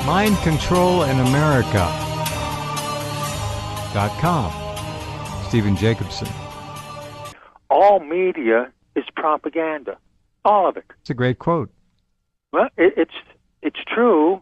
Mind Control in America.com. Stephen Jacobson. All media is propaganda. All of it. It's a great quote. Well, it's true,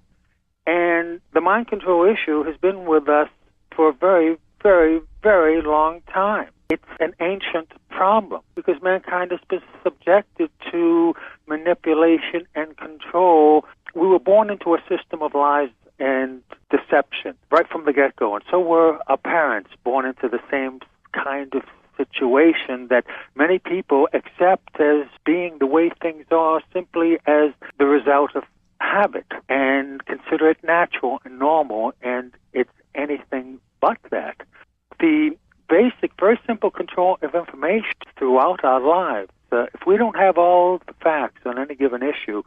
and the mind control issue has been with us for a very, very, very long time. It's an ancient problem because mankind has been subjected to manipulation and control. We were born into a system of lies and deception right from the get-go, and so were our parents, born into the same kind of situation that many people accept as being the way things are simply as the result of habit and consider it natural and normal, and it's anything but that. The basic, very simple control of information throughout our lives. If we don't have all the facts on any given issue,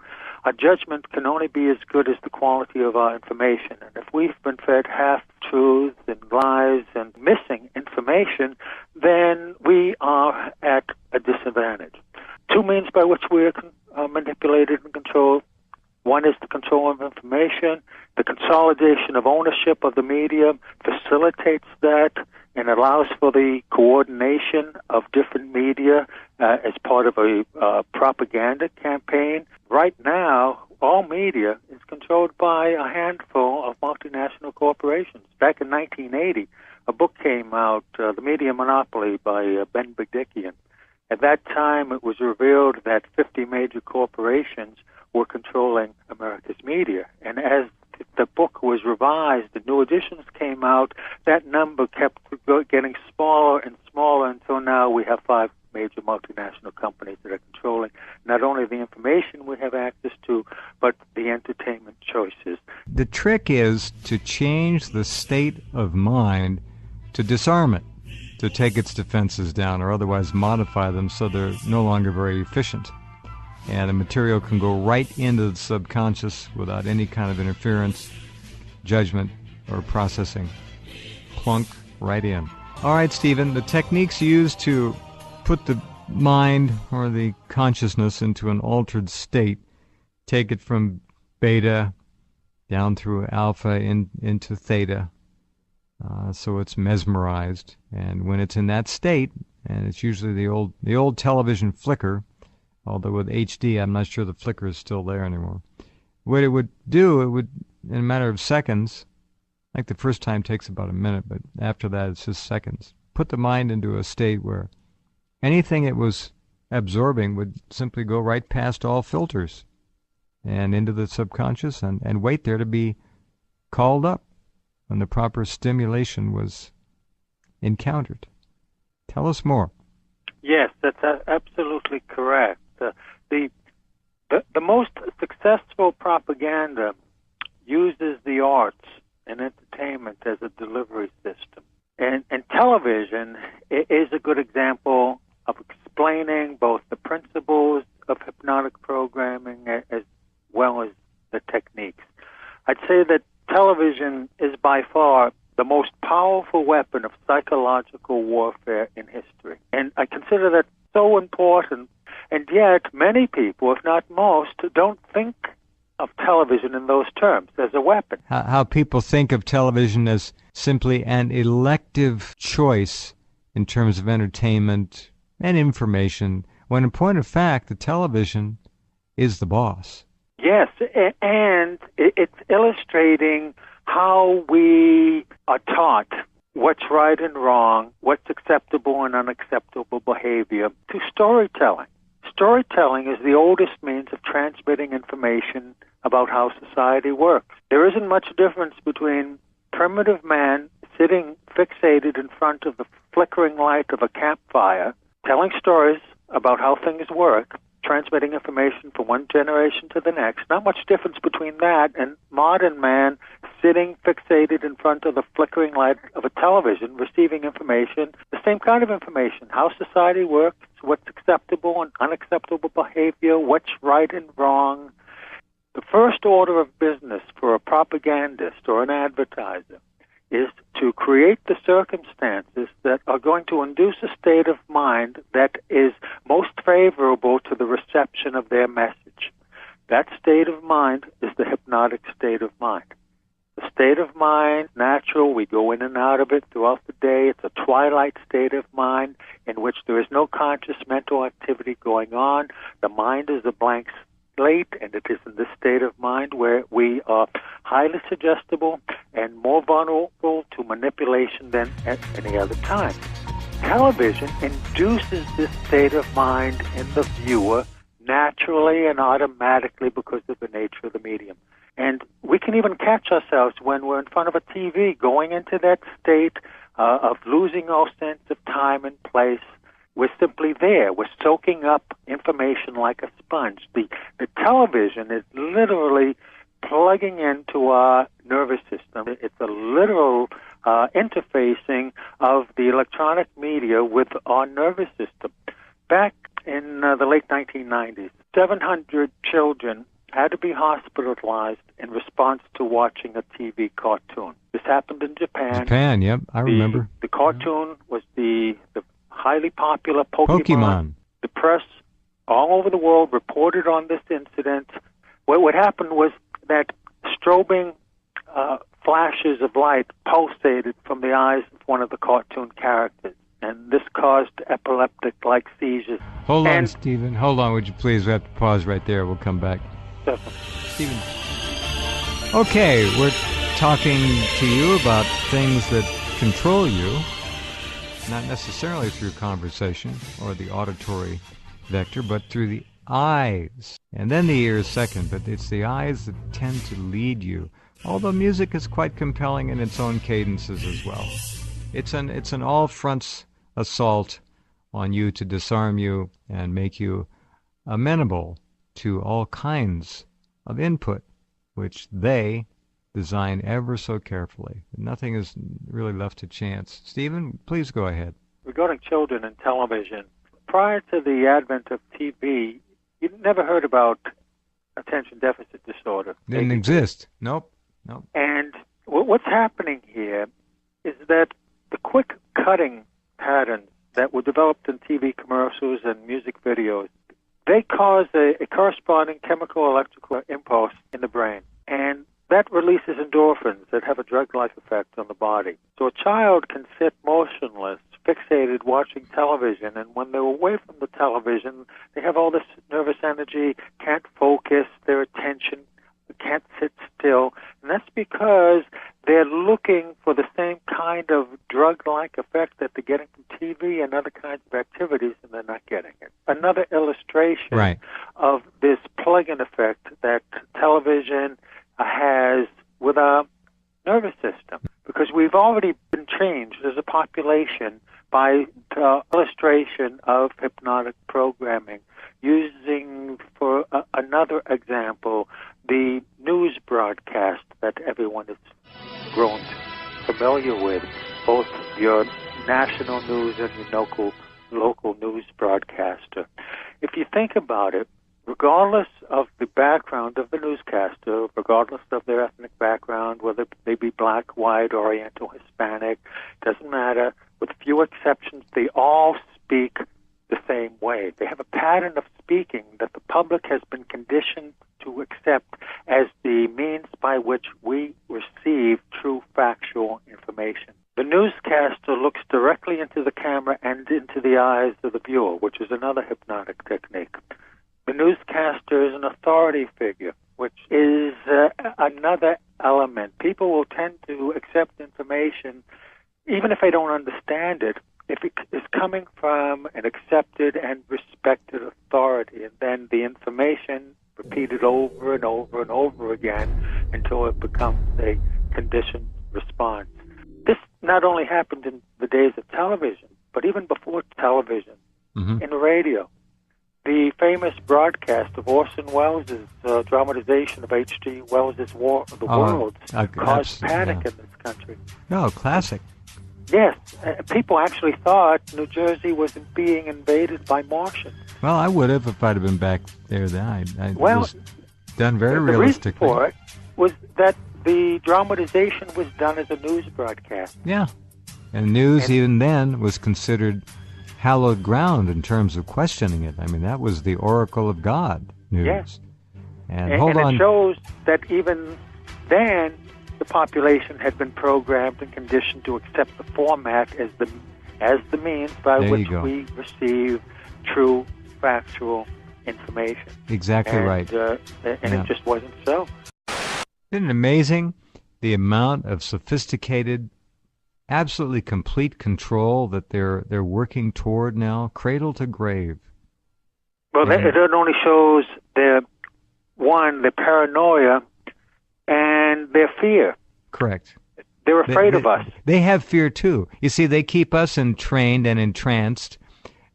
our judgment can only be as good as the quality of our information. And if we've been fed half-truths and lies and missing information, then we are at a disadvantage. Two means by which we are manipulated and controlled. One is the control of information. The consolidation of ownership of the media facilitates that and allows for the coordination of different media as part of a propaganda campaign. Right now, all media is controlled by a handful of multinational corporations. Back in 1980, a book came out, The Media Monopoly by Ben Bigdickian. At that time, it was revealed that 50 major corporations were controlling America's media. And as the book was revised, the new editions came out, that number kept getting smaller and smaller until now we have 5 major multinational companies that are controlling not only the information we have access to, but the entertainment choices. The trick is to change the state of mind to disarm it, to take its defenses down or otherwise modify them so they're no longer very efficient. And the material can go right into the subconscious without any kind of interference, judgment, or processing. Plunk right in. All right, Stephen, the techniques used to put the mind or the consciousness into an altered state, take it from beta down through alpha into theta, so it's mesmerized. And when it's in that state, and it's usually the old television flicker, although with HD, I'm not sure the flicker is still there anymore. What it would do, it would, in a matter of seconds, like the first time takes about a minute, but after that it's just seconds, put the mind into a state where anything it was absorbing would simply go right past all filters and into the subconscious and wait there to be called up when the proper stimulation was encountered. Tell us more. Yes, that's absolutely correct. The most successful propaganda uses the arts and entertainment as a delivery system. And television is a good example of explaining both the principles of hypnotic programming as well as the techniques. I'd say that television is by far the most powerful weapon of psychological warfare in history. And I consider that so important, and yet many people, if not most, don't think of television in those terms, as a weapon. How people think of television as simply an elective choice in terms of entertainment and information, when in point of fact, the television is the boss. Yes, and it's illustrating how we are taught what's right and wrong, what's acceptable and unacceptable behavior, to storytelling. Storytelling is the oldest means of transmitting information about how society works. There isn't much difference between primitive man sitting fixated in front of the flickering light of a campfire, telling stories about how things work, transmitting information from one generation to the next. Not much difference between that and modern man sitting fixated in front of the flickering light of a television, receiving information, the same kind of information, how society works, what's acceptable and unacceptable behavior, what's right and wrong. The first order of business for a propagandist or an advertiser is to create the circumstances that are going to induce a state of mind that is most favorable to the reception of their message. That state of mind is the hypnotic state of mind. state of mind, natural. We go in and out of it throughout the day. It's a twilight state of mind in which there is no conscious mental activity going on. The mind is a blank slate, and it is in this state of mind where we are highly suggestible and more vulnerable to manipulation than at any other time. Television induces this state of mind in the viewer naturally and automatically because of the nature of the medium. And we can even catch ourselves when we're in front of a TV going into that state of losing all sense of time and place. We're simply there. We're soaking up information like a sponge. The television is literally plugging into our nervous system. It's a literal interfacing of the electronic media with our nervous system. Back in the late 1990s, 700 children had to be hospitalized in response to watching a TV cartoon. This happened in Japan. Japan, yep, I remember. The cartoon was the highly popular Pokemon. The press all over the world reported on this incident. What happened was that strobing flashes of light pulsated from the eyes of one of the cartoon characters, and this caused epileptic-like seizures. Hold on, Stephen. Hold on, would you please? We have to pause right there. We'll come back. Definitely. Stephen. Okay, we're talking to you about things that control you, not necessarily through conversation or the auditory vector, but through the eyes. And then the ears second, but it's the eyes that tend to lead you. Although music is quite compelling in its own cadences as well. It's an all fronts assault on you to disarm you and make you amenable to all kinds of input, which they design ever so carefully. Nothing is really left to chance. Stephen, please go ahead. Regarding children and television, prior to the advent of TV, you never heard about attention deficit disorder. Didn't exist. Nope. And what's happening here is that the quick cutting patterns that were developed in TV commercials and music videos, they cause a corresponding chemical electrical impulse in the brain. And that releases endorphins that have a drug-like effect on the body. So a child can sit motionless, fixated, watching television, and when they're away from the television, they have all this nervous energy, can't focus, their attention can't sit still, and that's because they're looking for the same kind of drug-like effect that they're getting from TV and other kinds of activities, and they're not getting it. Another illustration of this plug-in effect that television has with our nervous system, because we've already been changed as a population by the illustration of hypnotic programming. Using, for another example, the news broadcast that everyone has grown familiar with, both your national news and your local news broadcaster. If you think about it, regardless of the background of the newscaster, regardless of their ethnic background, whether they be black, white, Oriental, Hispanic, doesn't matter, with few exceptions, they all speak the same way. They have a pattern of speaking that the public has been conditioned to accept as the means by which we receive true factual information. The newscaster looks directly into the camera and into the eyes of the viewer, which is another hypnotic technique. The newscaster is an authority figure, which is another element. People will tend to accept information, even if they don't understand it, if it is coming from an accepted and respected authority, and then the information repeated over and over and over again until it becomes a conditioned response. This not only happened in the days of television, but even before television, in radio. The famous broadcast of Orson Welles' dramatization of H.G. Wells' War of the Worlds caused panic in this country. No, classic. Yes, people actually thought New Jersey was being invaded by Martians. Well, I would have if I'd have been back there then. It was done very realistically. The reason for it was that the dramatization was done as a news broadcast. Yeah, and news even then was considered hallowed ground in terms of questioning it. I mean, that was the oracle of God, news. Yes. And hold on. It shows that even then, the population had been programmed and conditioned to accept the format as the means by there which we receive true, factual information. Exactly right. And it just wasn't so. Isn't it amazing the amount of sophisticated, absolutely complete control that they're working toward now, cradle to grave? Well, it only shows their paranoia and their fear. Correct. They're afraid of us. They have fear too. You see, they keep us entrained and entranced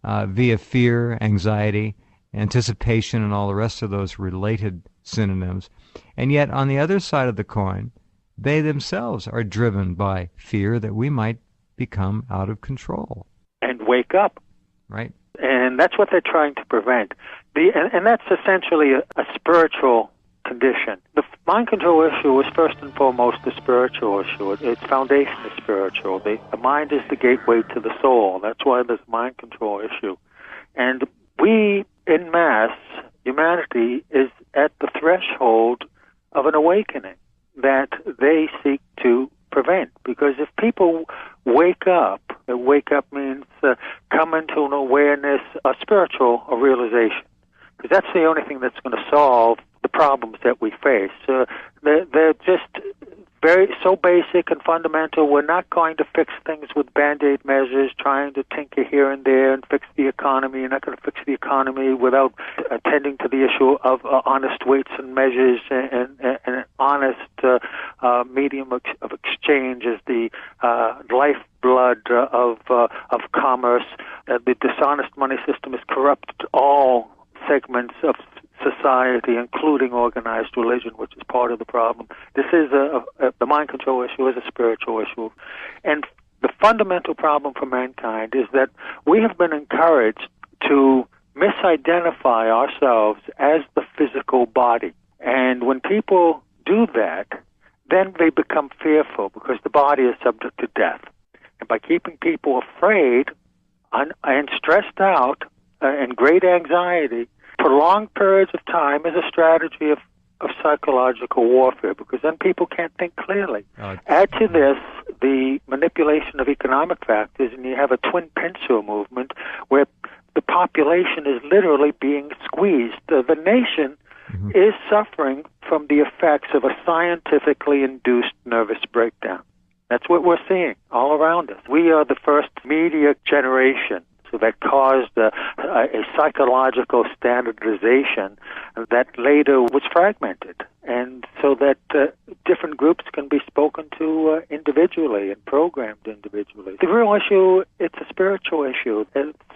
via fear, anxiety, anticipation, and all the rest of those related synonyms. And yet, on the other side of the coin, they themselves are driven by fear that we might become out of control. And wake up. Right. And that's what they're trying to prevent. And that's essentially a spiritual condition. The mind control issue is first and foremost a spiritual issue. Its foundation is spiritual. The mind is the gateway to the soul. That's why there's a mind control issue. And we, en masse, humanity, is at the threshold of an awakening that they seek to prevent. Because if people wake up means come into an awareness, a spiritual realization. Because that's the only thing that's going to solve the problems that we face. They're just so basic and fundamental. We're not going to fix things with Band-Aid measures, trying to tinker here and there and fix the economy. You're not going to fix the economy without attending to the issue of honest weights and measures and an honest medium of exchange as the lifeblood of commerce. The dishonest money system has corrupted all segments of society, including organized religion, which is part of the problem. This is the mind control issue is a spiritual issue. And the fundamental problem for mankind is that we have been encouraged to misidentify ourselves as the physical body. And when people do that, then they become fearful because the body is subject to death. And by keeping people afraid and stressed out and great anxiety, prolonged periods of time is a strategy of psychological warfare, because then people can't think clearly. Add to this the manipulation of economic factors, and you have a twin pincer movement where the population is literally being squeezed. The nation is suffering from the effects of a scientifically induced nervous breakdown. That's what we're seeing all around us. We are the first media generation that caused a psychological standardization that later was fragmented, and so that different groups can be spoken to individually and programmed individually. The real issue, it's a spiritual issue.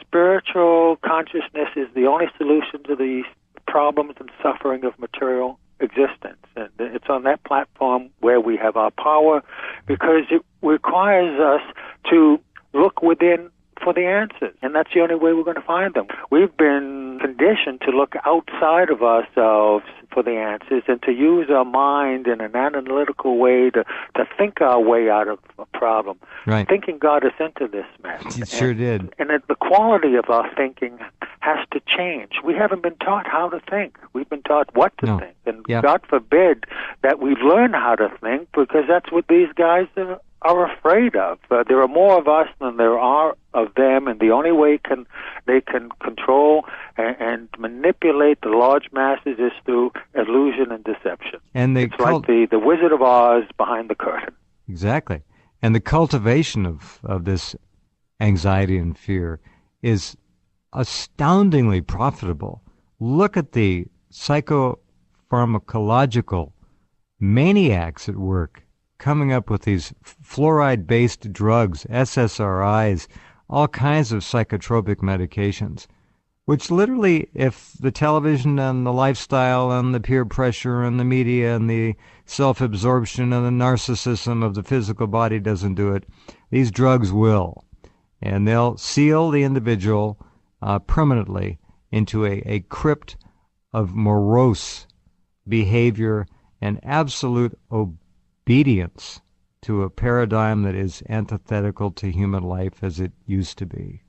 Spiritual consciousness is the only solution to the problems and suffering of material existence, and it's on that platform where we have our power, because it requires us to look within for the answers, and that's the only way we're going to find them. We've been conditioned to look outside of ourselves for the answers and to use our mind in an analytical way to think our way out of a problem. Right. Thinking got us into this mess. It sure did. And the quality of our thinking has to change. We haven't been taught how to think. We've been taught what to think. And God forbid that we learn how to think, because that's what these guys are afraid of. There are more of us than there are of them, and the only way they can control and manipulate the large masses is through illusion and deception. And it's like the Wizard of Oz behind the curtain. Exactly. And the cultivation of this anxiety and fear is astoundingly profitable. Look at the psychopharmacological maniacs at work coming up with these fluoride-based drugs, SSRIs, all kinds of psychotropic medications, which literally, if the television and the lifestyle and the peer pressure and the media and the self-absorption and the narcissism of the physical body doesn't do it, these drugs will. And they'll seal the individual permanently into a crypt of morose behavior and absolute obedience to a paradigm that is antithetical to human life as it used to be.